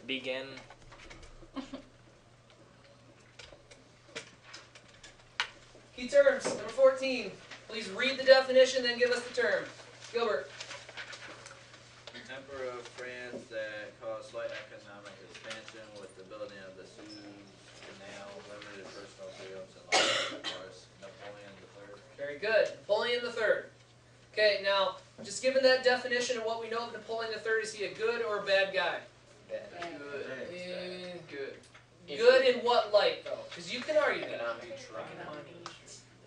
Begin. Key terms, number 14. Please read the definition, then give us the term. Gilbert. Emperor of France that caused slight economic expansion with the building of the Suez Canal, limited personal freedoms and laws, of course. Napoleon III. Very good. Napoleon III. Okay, now, just given that definition of what we know of Napoleon III, is he a good or a bad guy? Bad. Good. Good in what light, though? Because you can argue that.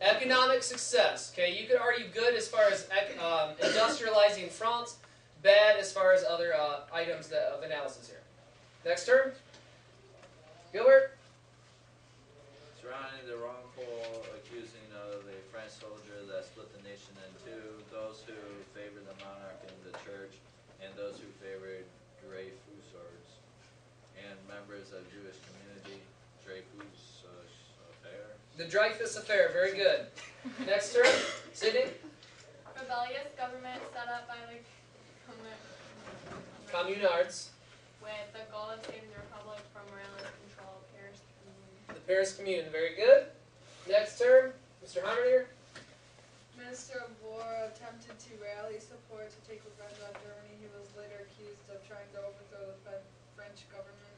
Economic success. Okay, you could argue good as far as industrializing France, bad as far as other items of analysis here. Next term. Gilbert. Surrounding the wrongful accusing of a French soldier that split the nation in two, those who favored the monarch and the church, and those who favored Dreyfusards, and members of Jewish community, Dreyfus affair. The Dreyfus Affair. Very good. Next term. Sydney. Rebellious government set up by the Communards. with the goal of saving the republic from royalist control. Paris Commune. The Paris Commune. Very good. Next term. Mr. Heimerdinger. Minister of War attempted to rally support to take revenge on Germany. He was later accused of trying to overthrow the French government,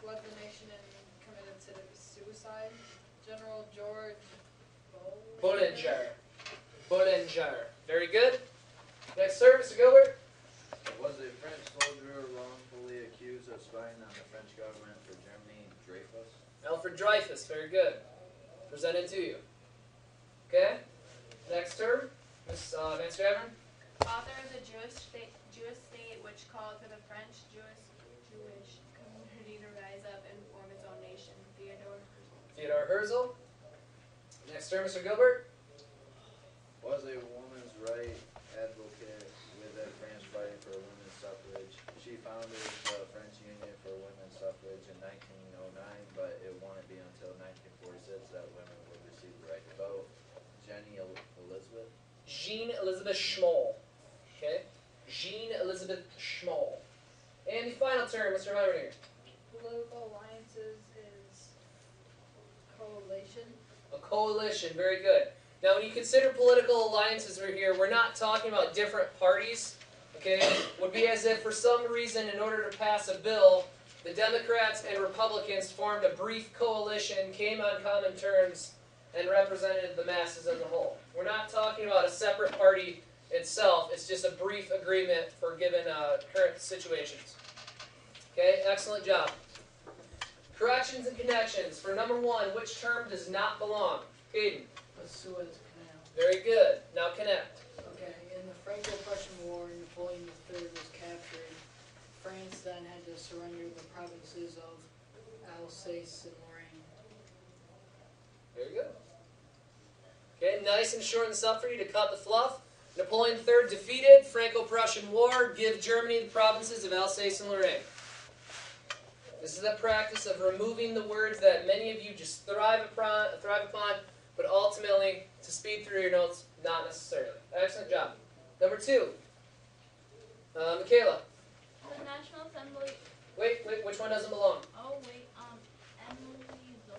fled the nation, and committed suicide. General George Bollinger. Very good. Next term, Mr. Gilbert. Was a French soldier wrongfully accused of spying on the French government for Germany, Dreyfus? Alfred Dreyfus. Very good. Presented to you. Okay. Next term, Ms. Van Straven. Author of the Jewish state, which called for the French Jewish community to rise up and form its own nation. Theodore Herzl. Next term, Mr. Gilbert. Was a woman's right advocate within France fighting for women's suffrage. She founded the French Union for Women's Suffrage in 1909, but it wouldn't be until 1946 that women would receive the right to vote. Jenny Elizabeth. Jean Elizabeth Schmoll. Okay. Jean Elizabeth Schmoll. And the final term, Mr. Heimerdinger. political alliances is coalition. A coalition. Very good. Now, when you consider political alliances right here, we're not talking about different parties. Okay. It would be as if for some reason, in order to pass a bill, the Democrats and Republicans formed a brief coalition, came on common terms, and represented the masses as a whole. We're not talking about a separate party itself. It's just a brief agreement for given current situations. Okay, excellent job. Corrections and connections. For number 1, which term does not belong? Caden. The Suez Canal. Very good. Now connect. Okay, in the Franco-Prussian War, Napoleon III was captured. France then had to surrender the provinces of Alsace and Lorraine. Very good. Okay, nice and short and sub for you to cut the fluff. Napoleon III defeated, Franco-Prussian War, give Germany the provinces of Alsace and Lorraine. This is a practice of removing the words that many of you just thrive upon, but ultimately, to speed through your notes, not necessarily. Excellent job. Number 2. Michaela. The National Assembly. Wait, which one doesn't belong? Emily Zola.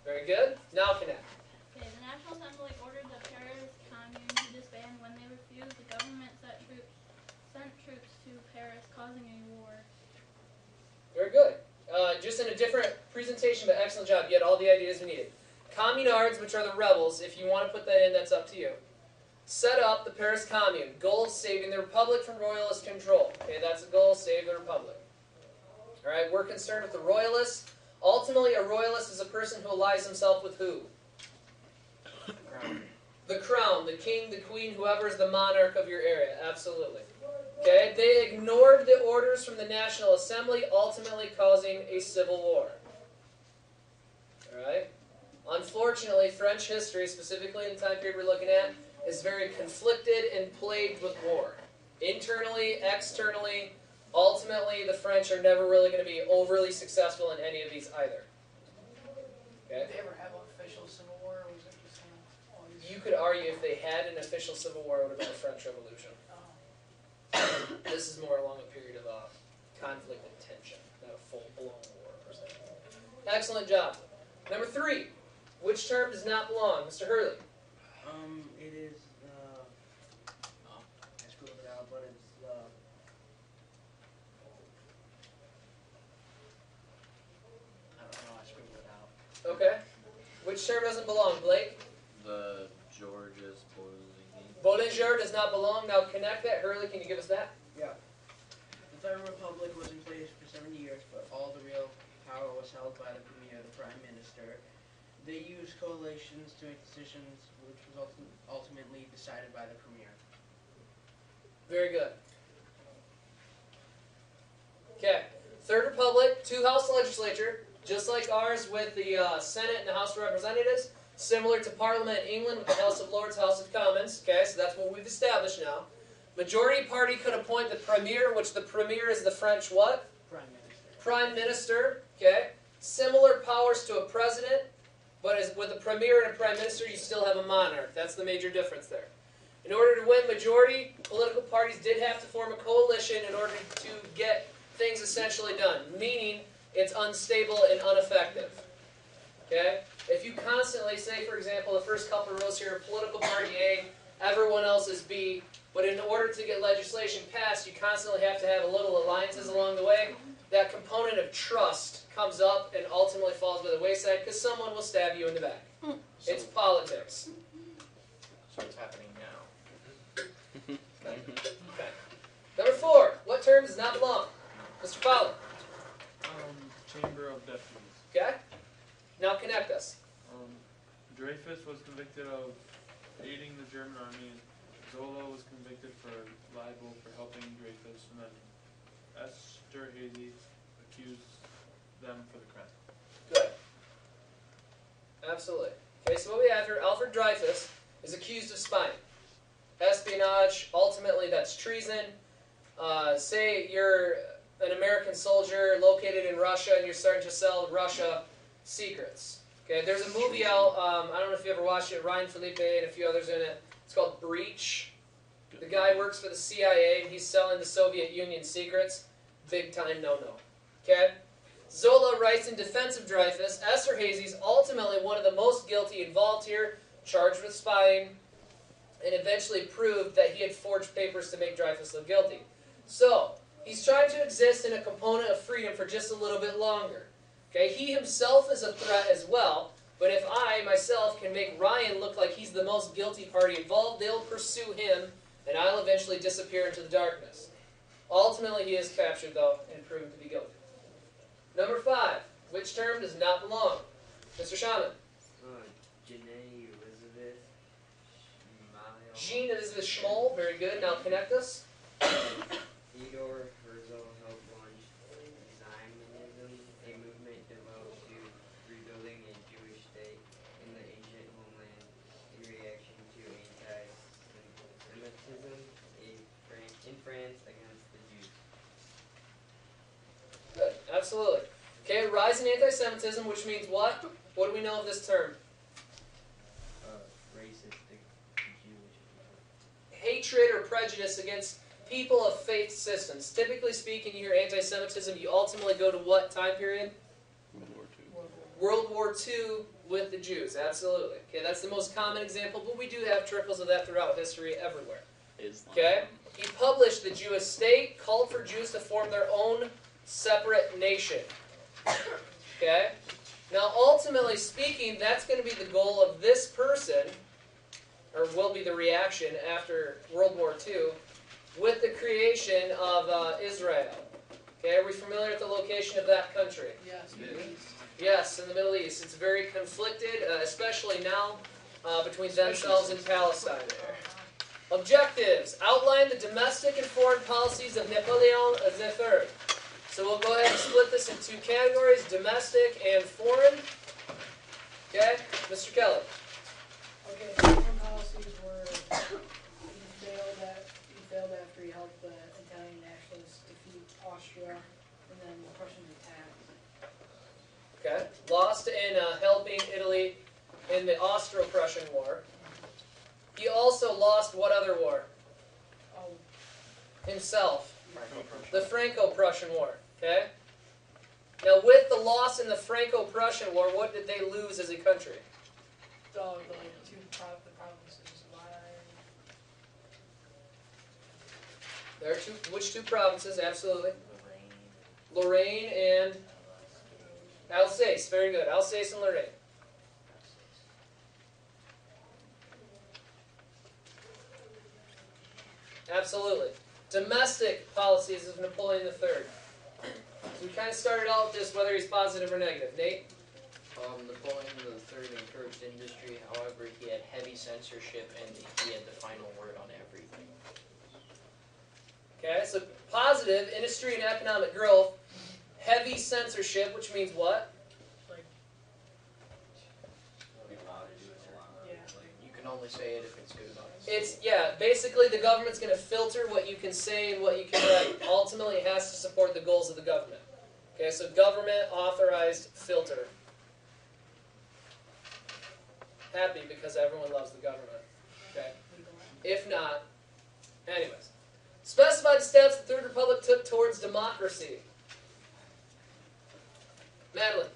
Very good. Now connect. Okay, the National Assembly ordered the Paris Commune to disband when they refused. The government sent troops to Paris, causing a war. Very good. Just in a different presentation, but excellent job. You had all the ideas we needed. Communards, which are the rebels, if you want to put that in, that's up to you. Set up the Paris Commune. Goal, saving the Republic from royalist control. Okay, that's the goal, save the Republic. All right, we're concerned with the royalists. Ultimately, a royalist is a person who allies himself with who? The crown, the king, the queen, whoever is the monarch of your area. Absolutely. Okay, they ignored the orders from the National Assembly, ultimately causing a civil war. All right. Unfortunately, French history, specifically in the time period we're looking at, is very conflicted and plagued with war. Internally, externally, ultimately, the French are never really going to be overly successful in any of these either. Okay? Did they ever have an official civil war, or was it just kind of always... You could argue if they had an official civil war, it would have been the French Revolution. Oh. This is more along a period of conflict and tension, not a full-blown war per se. Excellent job. Number 3. Which term does not belong? Mr. Hurley. It is, I screwed it out, but it's, I don't know, I screwed it out. Okay. Which term doesn't belong? Blake? The Georges Bollinger. Bollinger does not belong. Now connect that. Hurley, can you give us that? Yeah. The Third Republic was in place for 70 years, but all the real power was held by the Premier, the Prime Minister. They used coalitions to make decisions, which was ultimately decided by the Premier. Very good. Okay. Third Republic, 2 House legislature, just like ours with the Senate and the House of Representatives, similar to Parliament in England with the House of Lords, House of Commons. Okay, so that's what we've established now. Majority party could appoint the Premier, which the Premier is the French what? Prime Minister. Prime Minister. Okay. Similar powers to a president, but as with a Premier and a Prime Minister, you still have a monarch. That's the major difference there. In order to win majority, political parties did have to form a coalition in order to get things essentially done, meaning it's unstable and ineffective. Okay? If you constantly say, for example, the first couple of rows here, political party A, everyone else is B, but in order to get legislation passed, you constantly have to have a little alliances along the way, that component of trust comes up and ultimately falls by the wayside because someone will stab you in the back. It's politics. So it's happening now. Okay. Number 4. What term does not belong? Mr. Fowler. Chamber of Deputies. Okay? Now connect us. Dreyfus was convicted of aiding the German army, and Zola was convicted for libel for helping Dreyfus, and then Esterhazy accused them for the crime. Good. Absolutely. Okay, so what we have here, Alfred Dreyfus is accused of spying. Espionage, ultimately that's treason. Say you're an American soldier located in Russia and you're starting to sell Russia secrets. Okay, there's a movie out, I don't know if you ever watched it, Ryan Felipe and a few others in it. It's called Breach. The guy works for the CIA and he's selling the Soviet Union secrets. Big time no-no. Okay? Zola writes in defense of Dreyfus, Esterhazy's ultimately one of the most guilty involved here, charged with spying, and eventually proved that he had forged papers to make Dreyfus look guilty. So, he's trying to exist in a component of freedom for just a little bit longer. Okay, he himself is a threat as well, but if I, myself, can make Ryan look like he's the most guilty party involved, they'll pursue him, and I'll eventually disappear into the darkness. Ultimately, he is captured, though, and proven to be guilty. Number 5. Which term does not belong? Mr. Shaman. Jeanne Elizabeth Schmale. Jean Elizabeth Schmoll. Very good. Now connect us. Theodore Herzl helped launch Zionism, a movement devoted to rebuilding a Jewish state in the ancient homeland in reaction to anti-Semitism in France against the Jews. Good. Absolutely. Okay, rise in anti-Semitism, which means what? What do we know of this term? Racist to Jewish people. Hatred or prejudice against people of faith systems. Typically speaking, you hear anti-Semitism, you ultimately go to what time period? World War II. World War II with the Jews, absolutely. Okay, that's the most common example, but we do have trickles of that throughout history everywhere. Islam. Okay? He published the Jewish state, called for Jews to form their own separate nation. Okay? Now, ultimately speaking, that's going to be the goal of this person, or will be the reaction after World War II, with the creation of Israel. Okay, are we familiar with the location of that country? Yes, Middle East. Yes, in the Middle East. It's very conflicted, especially now, between themselves and Palestine there. Objectives. Outline the domestic and foreign policies of Napoleon III. So we'll go ahead and split this in 2 categories, domestic and foreign. Okay, Mr. Kelly. Okay, foreign policies were he failed after he helped the Italian nationalists defeat Austria, and then the Prussians attacked. Okay, lost in helping Italy in the Austro-Prussian War. He also lost what other war? Oh, Himself. The Franco-Prussian War. Okay? Now, with the loss in the Franco-Prussian War, what did they lose as a country? The the provinces. There are two. Which two provinces? Absolutely. Lorraine and Alsace. Very good. Alsace and Lorraine. Absolutely. Domestic policies of Napoleon III. So we kind of started out with this, whether he's positive or negative. Nate? Napoleon III encouraged industry, however, he had heavy censorship and he had the final word on everything. Okay, so positive, industry and economic growth. Heavy censorship, which means what? You can only say it if it's good enough. It's, yeah, basically the government's going to filter what you can say and what you can write. Ultimately, it has to support the goals of the government. Okay, so government authorized filter. Happy because everyone loves the government. Okay? If not, anyways. Specify the steps the Third Republic took towards democracy. Madeline.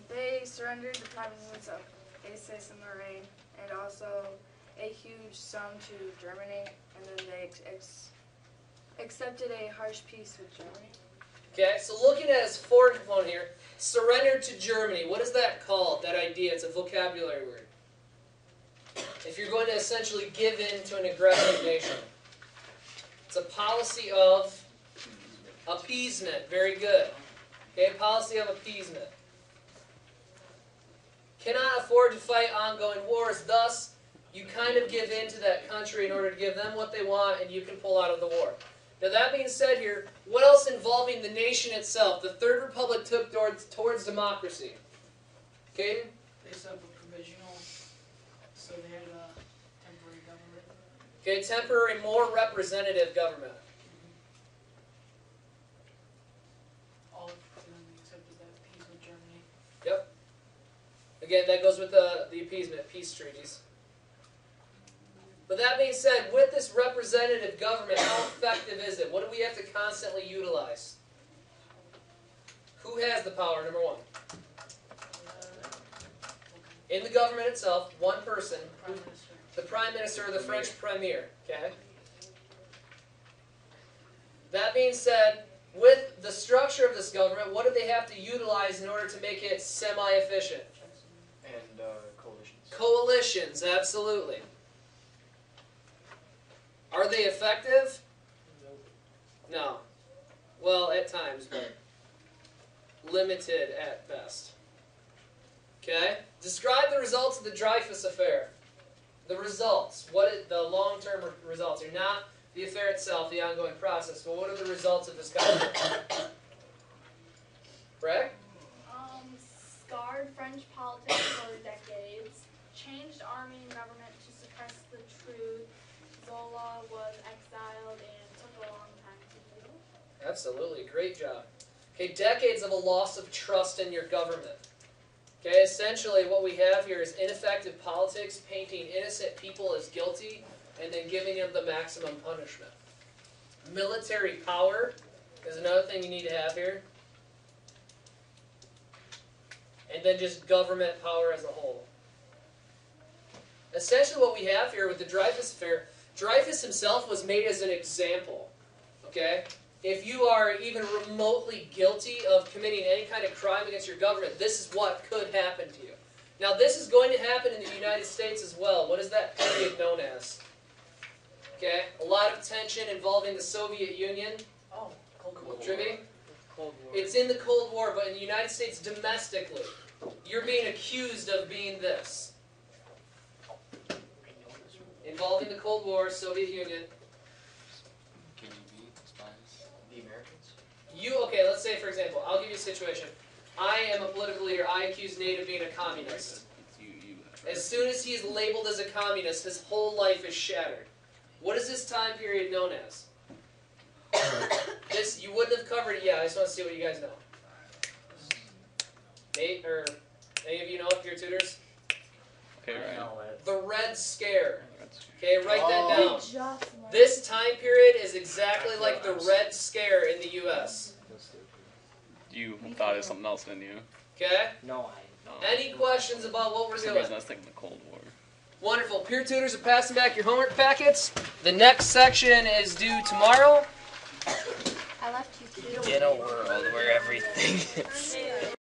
They surrendered the provinces of Alsace and Lorraine, and also a huge sum to Germany, and then they accepted a harsh peace with Germany. Okay, so looking at his forward component here, surrender to Germany. What is that called, that idea? It's a vocabulary word. If you're going to essentially give in to an aggressive nation. It's a policy of appeasement. Very good. Okay, policy of appeasement. Cannot afford to fight ongoing wars, thus you kind of give in to that country in order to give them what they want and you can pull out of the war. Now that being said here, what else involving the nation itself the Third Republic took towards democracy? Caden? They set up a provisional, so they had a temporary government. Okay, temporary, more representative government. All of them accepted that peace with Germany. Yep. Again, that goes with the appeasement, peace treaties. But that being said, with this representative government, how effective is it? What do we have to constantly utilize? Who has the power, number one? In the government itself, one person, Prime Minister. the Prime Minister or the French Premier. Okay? That being said, with the structure of this government, what do they have to utilize in order to make it semi-efficient? And coalitions. Coalitions, absolutely. Are they effective? No. Well, at times, but limited at best. Okay? Describe the results of the Dreyfus Affair. The results. The long-term results are not the affair itself, the ongoing process, but what are the results of this conflict? Bragg? Scarred French politics for decades, changed army and government to suppress the truth. Zola was exiled and took a long time to heal. Absolutely, great job. Okay, decades of a loss of trust in your government. Okay, essentially what we have here is ineffective politics, painting innocent people as guilty, and then giving them the maximum punishment. Military power is another thing you need to have here. And then just government power as a whole. Essentially what we have here with the Dreyfus Affair, Dreyfus himself was made as an example. Okay? If you are even remotely guilty of committing any kind of crime against your government, this is what could happen to you. Now this is going to happen in the United States as well. What is that period known as? Okay? A lot of tension involving the Soviet Union. Oh, Cold War. Trivia? Cold War. It's in the Cold War, but in the United States domestically, you're being accused of being this. Involving the Cold War, Soviet Union. KGB, spies. The Americans? Okay, let's say for example, I'll give you a situation. I am a political leader, I accuse Nate of being a communist. As soon as he is labeled as a communist, his whole life is shattered. What is this time period known as? This, you wouldn't have covered it yet, I just want to see what you guys know. Nate, or any of you know if you're tutors? Okay, right. The Red Scare. Okay, write that down. Just learned. This time period is exactly like the Red Scare in the U.S. You thought of something else, didn't you? Okay? No, Any questions about what we're For some doing? reason, I was thinking the Cold War. Wonderful. Peer tutors are passing back your homework packets. The next section is due tomorrow. I left you. get a world where everything is